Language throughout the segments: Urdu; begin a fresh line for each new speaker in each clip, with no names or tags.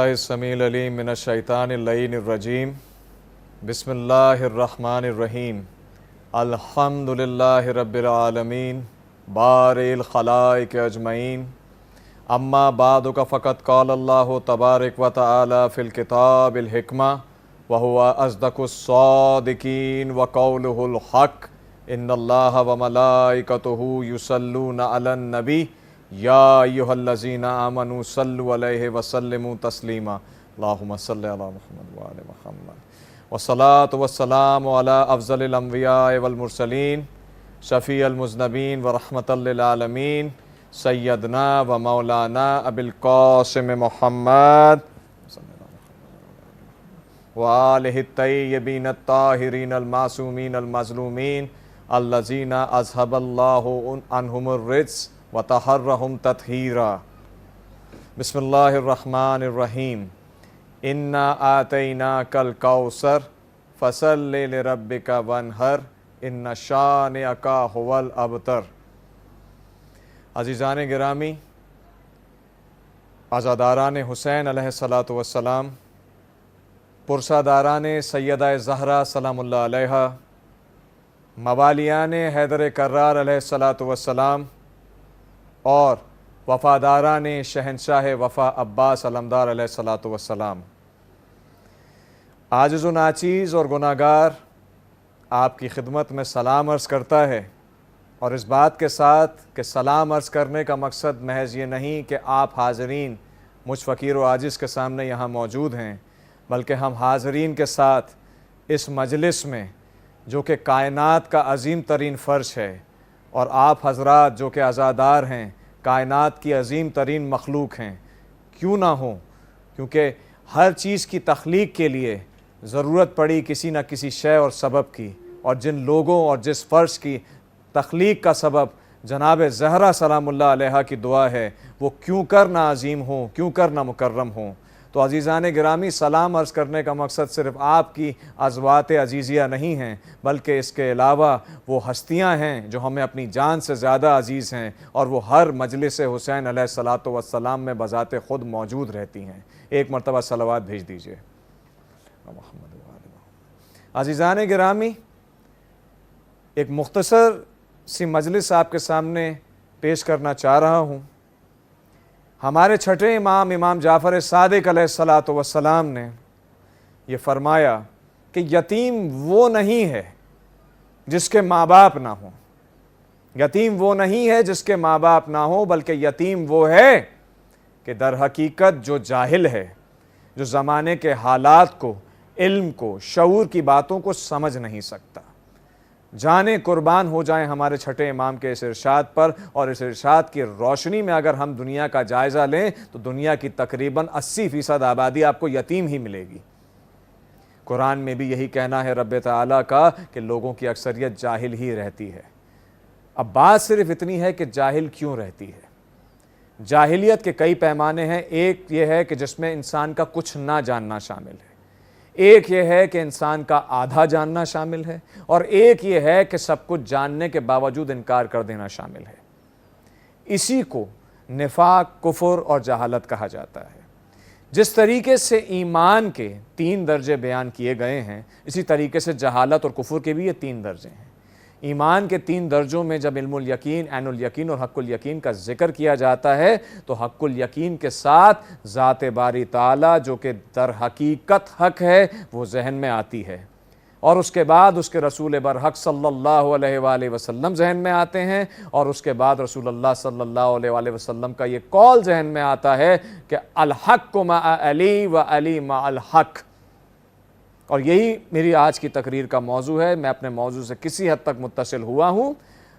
السمیع العلیم من الشیطان اللعین الرجیم بسم اللہ الرحمن الرحیم الحمدللہ رب العالمین بارئ الخلائق اجمعین اما بعد فقط قال اللہ تبارک و تعالی فی الکتاب الحکمہ وہو اصدق الصادقین وقولہ الحق ان اللہ وملائکتہ یصلون علی النبی یا ایہا الذین آمنوا صلوا علیہ وسلموا تسلیما اللہم صل علی محمد وآل محمد والصلاة والسلام علی افضل الانبیاء والمرسلین شفیع المذنبین ورحمۃ للعالمین سیدنا و مولانا ابی القاسم محمد وآلہ الطیبین الطاہرین المعصومین المظلومین الذین اذھب اللہ عنہم الرجس وطہرہم تطہیرا بسم اللہ الرحمن الرحیم انا آتیناک الکوثر فصل لربک وانحر ان شانئک ھو الابتر۔ عزیزان گرامی، عزاداران حسین علیہ الصلاۃ والسلام، پرساداران سیدہ زہرا سلام اللہ علیہا، موالیان حیدر کرار علیہ الصلاۃ والسلام اور وفاداران شہنشاہ وفا عباس علمدار علیہ الصلاۃ والسلام، عاجز و ناچیز اور گناہگار آپ کی خدمت میں سلام عرض کرتا ہے، اور اس بات کے ساتھ کہ سلام عرض کرنے کا مقصد محض یہ نہیں کہ آپ حاضرین مجھ فقیر و عاجز کے سامنے یہاں موجود ہیں، بلکہ ہم حاضرین کے ساتھ اس مجلس میں جو کہ کائنات کا عظیم ترین فرش ہے، اور آپ حضرات جو کہ عزادار ہیں، کائنات کی عظیم ترین مخلوق ہیں، کیوں نہ ہوں، کیونکہ ہر چیز کی تخلیق کے لیے ضرورت پڑی کسی نہ کسی شے اور سبب کی، اور جن لوگوں اور جس فرش کی تخلیق کا سبب جناب زہرا سلام اللہ علیہا کی دعا ہے، وہ کیوں کر نہ عظیم ہوں، کیوں کر نہ مکرم ہوں۔ تو عزیزان گرامی، سلام عرض کرنے کا مقصد صرف آپ کی ازوات عزیزیہ نہیں ہیں، بلکہ اس کے علاوہ وہ ہستیاں ہیں جو ہمیں اپنی جان سے زیادہ عزیز ہیں، اور وہ ہر مجلس حسین علیہ الصلاۃ والسلام میں بذات خود موجود رہتی ہیں۔ ایک مرتبہ صلوات بھیج دیجئے۔ عزیزان گرامی، ایک مختصر سی مجلس آپ کے سامنے پیش کرنا چاہ رہا ہوں۔ ہمارے چھٹے امام امام جعفر صادق علیہ الصلاۃ والسلام نے یہ فرمایا کہ یتیم وہ نہیں ہے جس کے ماں باپ نہ ہوں، یتیم وہ نہیں ہے جس کے ماں باپ نہ ہوں، بلکہ یتیم وہ ہے کہ در حقیقت جو جاہل ہے، جو زمانے کے حالات کو، علم کو، شعور کی باتوں کو سمجھ نہیں سکتا۔ جانیں قربان ہو جائیں ہمارے چھٹے امام کے اس ارشاد پر، اور اس ارشاد کی روشنی میں اگر ہم دنیا کا جائزہ لیں تو دنیا کی تقریباً 80% آبادی آپ کو یتیم ہی ملے گی۔ قرآن میں بھی یہی کہنا ہے رب تعالیٰ کا کہ لوگوں کی اکثریت جاہل ہی رہتی ہے۔ اب بات صرف اتنی ہے کہ جاہل کیوں رہتی ہے۔ جاہلیت کے کئی پیمانے ہیں۔ ایک یہ ہے کہ جس میں انسان کا کچھ نہ جاننا شامل ہے، ایک یہ ہے کہ انسان کا آدھا جاننا شامل ہے، اور ایک یہ ہے کہ سب کچھ جاننے کے باوجود انکار کر دینا شامل ہے۔ اسی کو نفاق، کفر اور جہالت کہا جاتا ہے۔ جس طریقے سے ایمان کے 3 درجے بیان کیے گئے ہیں، اسی طریقے سے جہالت اور کفر کے بھی یہ 3 درجے ہیں۔ ایمان کے 3 درجوں میں جب علم الیقین، عین الیقین اور حق الیقین کا ذکر کیا جاتا ہے تو حق الیقین کے ساتھ ذات باری تعالیٰ جو کہ در حقیقت حق ہے وہ ذہن میں آتی ہے، اور اس کے بعد اس کے رسول برحق صلی اللہ علیہ وآلہ وسلم ذہن میں آتے ہیں، اور اس کے بعد رسول اللہ صلی اللہ علیہ وآلہ وسلم کا یہ قول ذہن میں آتا ہے کہ الحق مع علی و علی مع الحق۔ اور یہی میری آج کی تقریر کا موضوع ہے۔ میں اپنے موضوع سے کسی حد تک متصل ہوا ہوں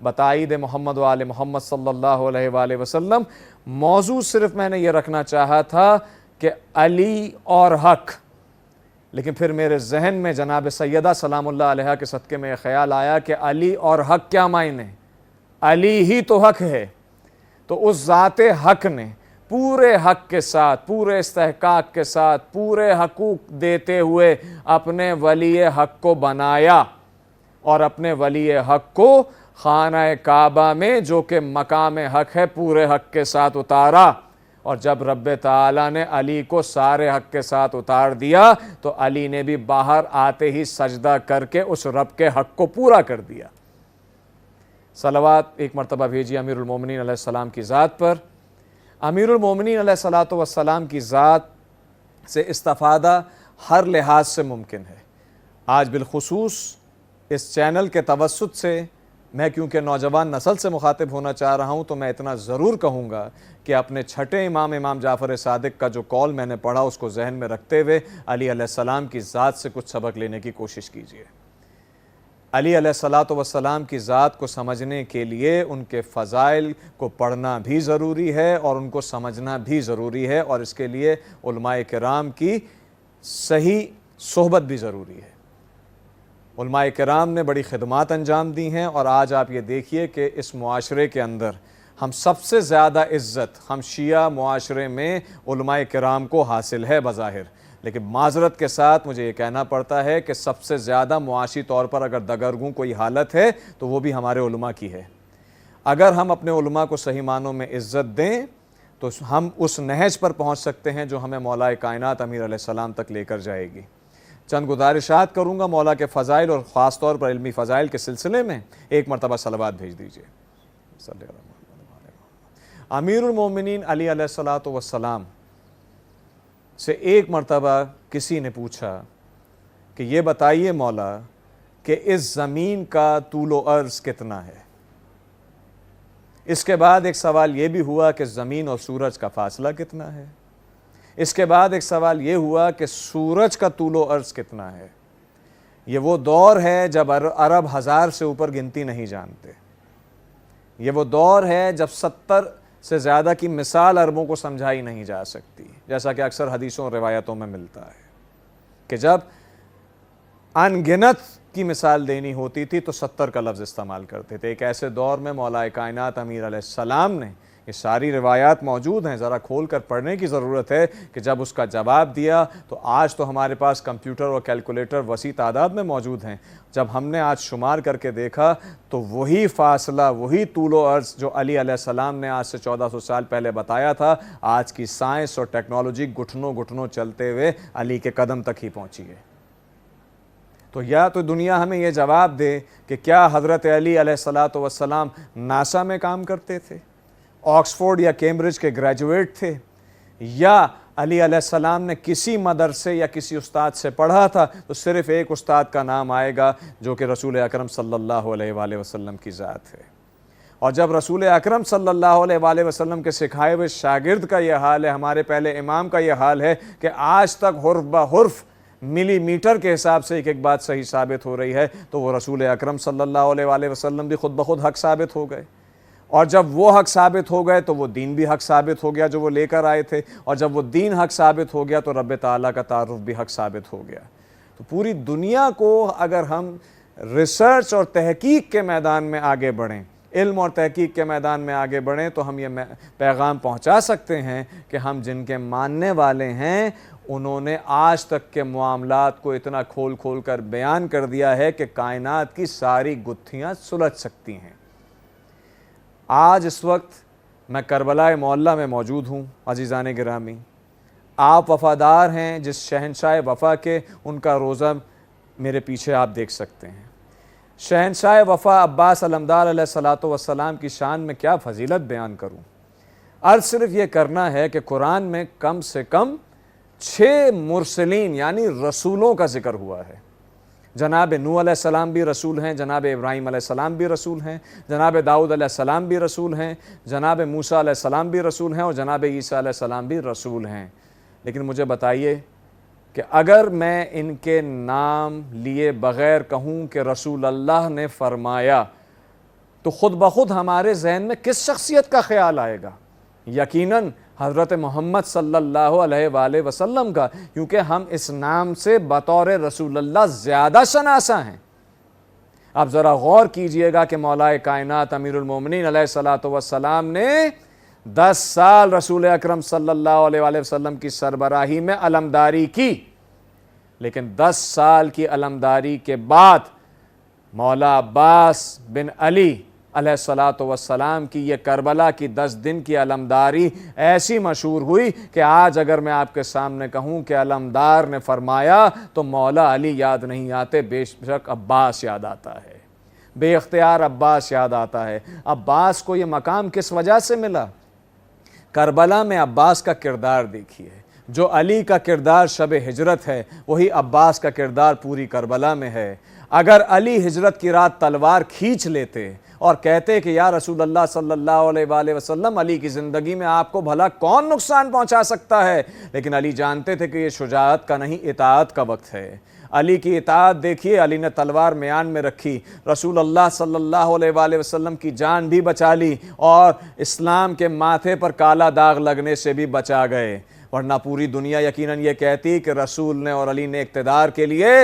بتائید محمد و آل محمد صلی اللہ علیہ وآلہ وسلم۔ موضوع صرف میں نے یہ رکھنا چاہا تھا کہ علی اور حق، لیکن پھر میرے ذہن میں جناب سیدہ سلام اللہ علیہ کے صدقے میں یہ خیال آیا کہ علی اور حق کیا معنی؟ علی ہی تو حق ہے، تو اس ذات حق نے پورے حق کے ساتھ، پورے استحقاق کے ساتھ، پورے حقوق دیتے ہوئے اپنے ولی حق کو بنایا، اور اپنے ولی حق کو خانہ کعبہ میں جو کہ مقام حق ہے پورے حق کے ساتھ اتارا، اور جب رب تعالیٰ نے علی کو سارے حق کے ساتھ اتار دیا تو علی نے بھی باہر آتے ہی سجدہ کر کے اس رب کے حق کو پورا کر دیا۔ صلوات ایک مرتبہ بھیجیے امیر المومنین علیہ السلام کی ذات پر۔ امیر المومنین علیہ السلام کی ذات سے استفادہ ہر لحاظ سے ممکن ہے۔ آج بالخصوص اس چینل کے توسط سے میں کیونکہ نوجوان نسل سے مخاطب ہونا چاہ رہا ہوں تو میں اتنا ضرور کہوں گا کہ اپنے چھٹے امام جعفر صادق کا جو قول میں نے پڑھا اس کو ذہن میں رکھتے ہوئے علی علیہ السلام کی ذات سے کچھ سبق لینے کی کوشش کیجیے۔ علی علیہ السلام کی ذات کو سمجھنے کے لیے ان کے فضائل کو پڑھنا بھی ضروری ہے اور ان کو سمجھنا بھی ضروری ہے، اور اس کے لیے علماء کرام کی صحیح صحبت بھی ضروری ہے۔ علماء کرام نے بڑی خدمات انجام دی ہیں، اور آج آپ یہ دیکھیے کہ اس معاشرے کے اندر ہم سب سے زیادہ عزت ہم شیعہ معاشرے میں علماء کرام کو حاصل ہے بظاہر، لیکن معذرت کے ساتھ مجھے یہ کہنا پڑتا ہے کہ سب سے زیادہ معاشی طور پر اگر دگرگوں کوئی حالت ہے تو وہ بھی ہمارے علماء کی ہے۔ اگر ہم اپنے علماء کو صحیح معنوں میں عزت دیں تو ہم اس نہج پر پہنچ سکتے ہیں جو ہمیں مولا کائنات امیر علیہ السلام تک لے کر جائے گی۔ چند گزارشات کروں گا مولا کے فضائل اور خاص طور پر علمی فضائل کے سلسلے میں۔ ایک مرتبہ صلوات بھیج دیجئے۔ امیر المومنین علی علیہ السلام سے ایک مرتبہ کسی نے پوچھا کہ یہ بتائیے مولا کہ اس زمین کا طول و عرض کتنا ہے؟ اس کے بعد ایک سوال یہ بھی ہوا کہ زمین اور سورج کا فاصلہ کتنا ہے؟ اس کے بعد ایک سوال یہ ہوا کہ سورج کا طول و عرض کتنا ہے؟ یہ وہ دور ہے جب عرب 1000 سے اوپر گنتی نہیں جانتے۔ یہ وہ دور ہے جب 70 سے زیادہ کی مثال عربوں کو سمجھائی نہیں جا سکتی، جیسا کہ اکثر حدیثوں اور روایتوں میں ملتا ہے کہ جب ان گنت کی مثال دینی ہوتی تھی تو 70 کا لفظ استعمال کرتے تھے۔ ایک ایسے دور میں مولا کائنات امیر علیہ السلام نے، یہ ساری روایات موجود ہیں، ذرا کھول کر پڑھنے کی ضرورت ہے کہ جب اس کا جواب دیا تو آج تو ہمارے پاس کمپیوٹر اور کیلکولیٹر وسیع تعداد میں موجود ہیں، جب ہم نے آج شمار کر کے دیکھا تو وہی فاصلہ، وہی طول و عرض جو علی علیہ السلام نے آج سے 1400 سال پہلے بتایا تھا، آج کی سائنس اور ٹیکنالوجی گھٹنوں گھٹنوں چلتے ہوئے علی کے قدم تک ہی پہنچی ہے۔ تو یا تو دنیا ہمیں یہ جواب دے کہ کیا حضرت علی علیہ السلام ناسا میں کام کرتے تھے، آکسفورڈ یا کیمبرج کے گریجویٹ تھے، یا علی علیہ السلام نے کسی مدرسے یا کسی استاد سے پڑھا تھا، تو صرف ایک استاد کا نام آئے گا جو کہ رسول اکرم صلی اللہ علیہ وآلہ وسلم کی ذات ہے۔ اور جب رسول اکرم صلی اللہ علیہ وآلہ وسلم کے سکھائے ہوئے شاگرد کا یہ حال ہے، ہمارے پہلے امام کا یہ حال ہے کہ آج تک حرف بحرف ملی میٹر کے حساب سے ایک بات صحیح ثابت ہو رہی ہے، تو وہ رسول اکرم صلی اللہ علیہ وآلہ وسلم بھی خود بخود حق ثابت ہو گئے، اور جب وہ حق ثابت ہو گئے تو وہ دین بھی حق ثابت ہو گیا جو وہ لے کر آئے تھے، اور جب وہ دین حق ثابت ہو گیا تو رب تعالیٰ کا تعارف بھی حق ثابت ہو گیا۔ تو پوری دنیا کو اگر ہم ریسرچ اور تحقیق کے میدان میں آگے بڑھیں، علم اور تحقیق کے میدان میں آگے بڑھیں، تو ہم یہ پیغام پہنچا سکتے ہیں کہ ہم جن کے ماننے والے ہیں انہوں نے آج تک کے معاملات کو اتنا کھول کھول کر بیان کر دیا ہے کہ کائنات کی ساری گتھیاں سلجھ سکتی ہیں۔ آج اس وقت میں کربلا معلیٰ میں موجود ہوں۔ عزیزان گرامی، آپ وفادار ہیں جس شہنشاہ وفا کے، ان کا روزہ میرے پیچھے آپ دیکھ سکتے ہیں۔ شہنشاہ وفا عباس علمدار علیہ السلام کی شان میں کیا فضیلت بیان کروں۔ عرض صرف یہ کرنا ہے کہ قرآن میں کم سے کم 6 مرسلین یعنی رسولوں کا ذکر ہوا ہے۔ جناب نوح علیہ السلام بھی رسول ہیں، جناب ابراہیم علیہ السلام بھی رسول ہیں، جناب داؤد علیہ السلام بھی رسول ہیں، جناب موسیٰ علیہ السلام بھی رسول ہیں، اور جناب عیسیٰ علیہ السلام بھی رسول ہیں۔ لیکن مجھے بتائیے کہ اگر میں ان کے نام لیے بغیر کہوں کہ رسول اللہ نے فرمایا تو خود بخود ہمارے ذہن میں کس شخصیت کا خیال آئے گا؟ یقیناً حضرت محمد صلی اللہ علیہ وآلہ وسلم کا، کیونکہ ہم اس نام سے بطور رسول اللہ زیادہ شناسا ہیں۔ اب ذرا غور کیجئے گا کہ مولا کائنات امیر المومنین علیہ السلام نے 10 سال رسول اکرم صلی اللہ علیہ وآلہ وسلم کی سربراہی میں علمداری کی، لیکن 10 سال کی علمداری کے بعد مولا عباس بن علی علیہ الصلاۃ والسلام کی یہ کربلا کی 10 دن کی علمداری ایسی مشہور ہوئی کہ آج اگر میں آپ کے سامنے کہوں کہ علمدار نے فرمایا تو مولا علی یاد نہیں آتے، بے شک عباس یاد آتا ہے، بے اختیار عباس یاد آتا ہے۔ عباس کو یہ مقام کس وجہ سے ملا؟ کربلا میں عباس کا کردار دیکھیے، جو علی کا کردار شب ہجرت ہے وہی عباس کا کردار پوری کربلا میں ہے۔ اگر علی ہجرت کی رات تلوار کھینچ لیتے اور کہتے کہ یا رسول اللہ صلی اللہ علیہ وآلہ وسلم، علی کی زندگی میں آپ کو بھلا کون نقصان پہنچا سکتا ہے، لیکن علی جانتے تھے کہ یہ شجاعت کا نہیں، اطاعت کا وقت ہے۔ علی کی اطاعت دیکھیے، علی نے تلوار میان میں رکھی، رسول اللہ صلی اللہ علیہ وآلہ وسلم کی جان بھی بچا لی اور اسلام کے ماتھے پر کالا داغ لگنے سے بھی بچا گئے، ورنہ پوری دنیا یقیناً یہ کہتی کہ رسول نے اور علی نے اقتدار کے لیے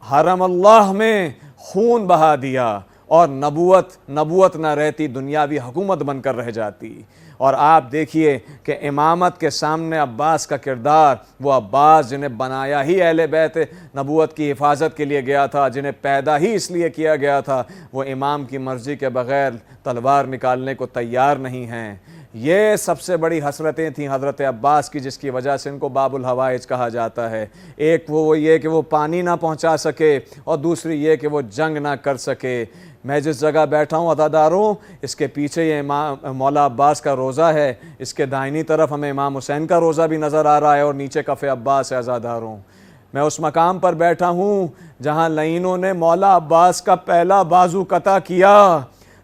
حرم اللہ میں خون بہا دیا اور نبوت نہ رہتی، دنیاوی حکومت بن کر رہ جاتی۔ اور آپ دیکھیے کہ امامت کے سامنے عباس کا کردار، وہ عباس جنہیں بنایا ہی اہل بیت نبوت کی حفاظت کے لیے گیا تھا، جنہیں پیدا ہی اس لیے کیا گیا تھا، وہ امام کی مرضی کے بغیر تلوار نکالنے کو تیار نہیں ہیں۔ یہ سب سے بڑی حسرتیں تھیں حضرت عباس کی، جس کی وجہ سے ان کو باب الحوائج کہا جاتا ہے۔ ایک وہ یہ کہ وہ پانی نہ پہنچا سکے، اور دوسری یہ کہ وہ جنگ نہ کر سکے۔ میں جس جگہ بیٹھا ہوں عزاداروں، اس کے پیچھے یہ مولا عباس کا روضہ ہے، اس کے دائنی طرف ہمیں امام حسین کا روضہ بھی نظر آ رہا ہے، اور نیچے کف عباس ہے عزاداروں۔ میں اس مقام پر بیٹھا ہوں جہاں لعینوں نے مولا عباس کا پہلا بازو قطع کیا،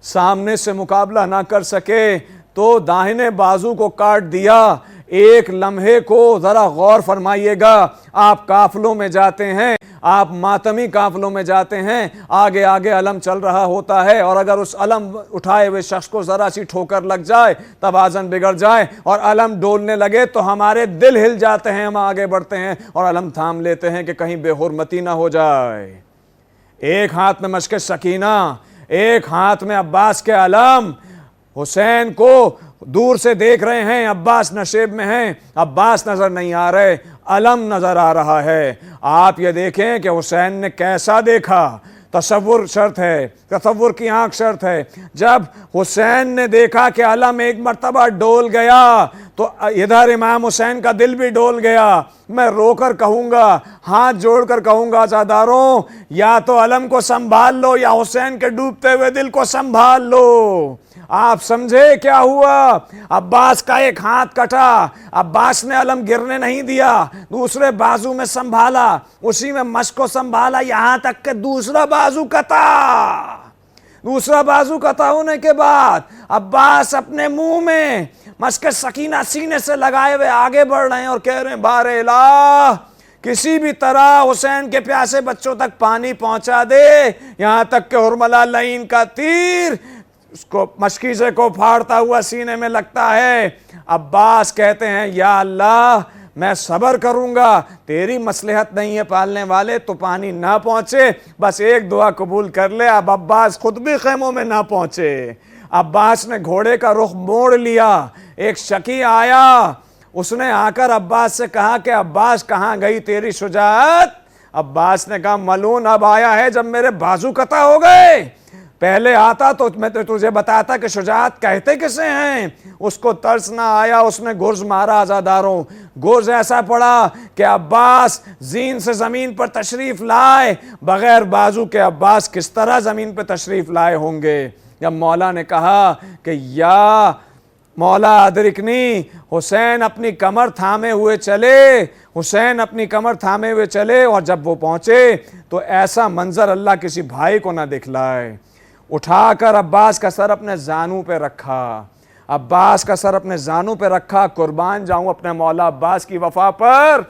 سامنے سے مقابلہ نہ کر سکے تو داہنے بازو کو کاٹ دیا۔ ایک لمحے کو ذرا غور فرمائیے گا، آپ قافلوں میں جاتے ہیں، آپ ماتمی قافلوں میں جاتے ہیں، آگے آگے علم چل رہا ہوتا ہے، اور اگر اس علم اٹھائے ہوئے شخص کو ذرا سی ٹھوکر لگ جائے، توازن بگڑ جائے اور علم ڈولنے لگے تو ہمارے دل ہل جاتے ہیں، ہم آگے بڑھتے ہیں اور علم تھام لیتے ہیں کہ کہیں بے حرمتی نہ ہو جائے۔ ایک ہاتھ میں مشک سکینہ، ایک ہاتھ میں عباس کے علم، حسین کو دور سے دیکھ رہے ہیں، عباس نشیب میں ہیں، عباس نظر نہیں آ رہے، علم نظر آ رہا ہے۔ آپ یہ دیکھیں کہ حسین نے کیسا دیکھا، تصور شرط ہے، تصور کی آنکھ شرط ہے۔ جب حسین نے دیکھا کہ علم ایک مرتبہ ڈول گیا تو ادھر امام حسین کا دل بھی ڈول گیا۔ میں رو کر کہوں گا، ہاتھ جوڑ کر کہوں گا عزاداروں، یا تو علم کو سنبھال لو یا حسین کے ڈوبتے ہوئے دل کو سنبھال لو۔ آپ سمجھے کیا ہوا؟ عباس کا ایک ہاتھ کٹا، عباس نے علم گرنے نہیں دیا، دوسرے بازو میں سنبھالا، اسی میں مشک کو سنبھالا، یہاں تک کہ دوسرا بازو کٹا۔ دوسرا بازو کٹا ہونے کے بعد عباس اپنے منہ میں مشک سکینہ سینے سے لگائے ہوئے آگے بڑھ رہے ہیں اور کہہ رہے ہیں بار الہ، کسی بھی طرح حسین کے پیاسے بچوں تک پانی پہنچا دے، یہاں تک کہ حرملہ لعین کا تیر اس کو مشکیزے کو پھاڑتا ہوا سینے میں لگتا ہے۔ عباس کہتے ہیں یا اللہ، میں صبر کروں گا، تیری مصلحت نہیں ہے پالنے والے تو پانی نہ پہنچے، بس ایک دعا قبول کر لے، اب عباس خود بھی خیموں میں نہ پہنچے۔ عباس نے گھوڑے کا رخ موڑ لیا، ایک شکی آیا، اس نے آ کر عباس سے کہا کہ عباس کہاں گئی تیری شجاعت؟ عباس نے کہا ملعون اب آیا ہے جب میرے بازو قطع ہو گئے، پہلے آتا تو میں تجھے بتاتا کہ شجاعت کہتے کسے ہیں۔ اس کو ترس نہ آیا، اس نے گرز مارا عزاداروں، گرز ایسا پڑا کہ عباس زین سے زمین پر تشریف لائے، بغیر بازو کے عباس کس طرح زمین پہ تشریف لائے ہوں گے۔ جب مولا نے کہا کہ یا مولا ادرکنی، حسین اپنی کمر تھامے ہوئے چلے، حسین اپنی کمر تھامے ہوئے چلے، اور جب وہ پہنچے تو ایسا منظر اللہ کسی بھائی کو نہ دکھلائے۔ اٹھا کر عباس کا سر اپنے زانوں پہ رکھا، عباس کا سر اپنے زانوں پہ رکھا، قربان جاؤں اپنے مولا عباس کی وفا پر۔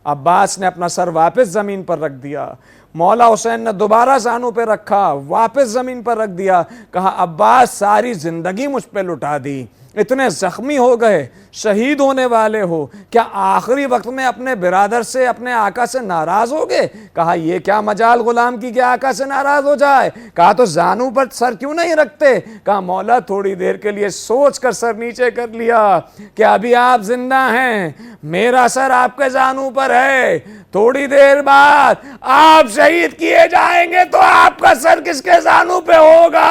عباس نے اپنا سر واپس زمین پر رکھ دیا، مولا حسین نے دوبارہ زانوں پہ رکھا، واپس زمین پر رکھ دیا، کہا عباس ساری زندگی مجھ پہ لٹا دی، اتنے زخمی ہو گئے، شہید ہونے والے ہو، کیا آخری وقت میں اپنے برادر سے، اپنے آقا سے ناراض ہو گئے؟ کہا یہ کیا مجال غلام کی کہ آقا سے ناراض ہو جائے؟ کہا تو زانوں پر سر کیوں نہیں رکھتے؟ کہا مولا تھوڑی دیر کے لیے سوچ کر سر نیچے کر لیا کہ ابھی آپ زندہ ہیں، میرا سر آپ کے زانوں پر ہے، تھوڑی دیر بعد آپ شہید کیے جائیں گے تو آپ کا سر کس کے زانوں پہ ہوگا؟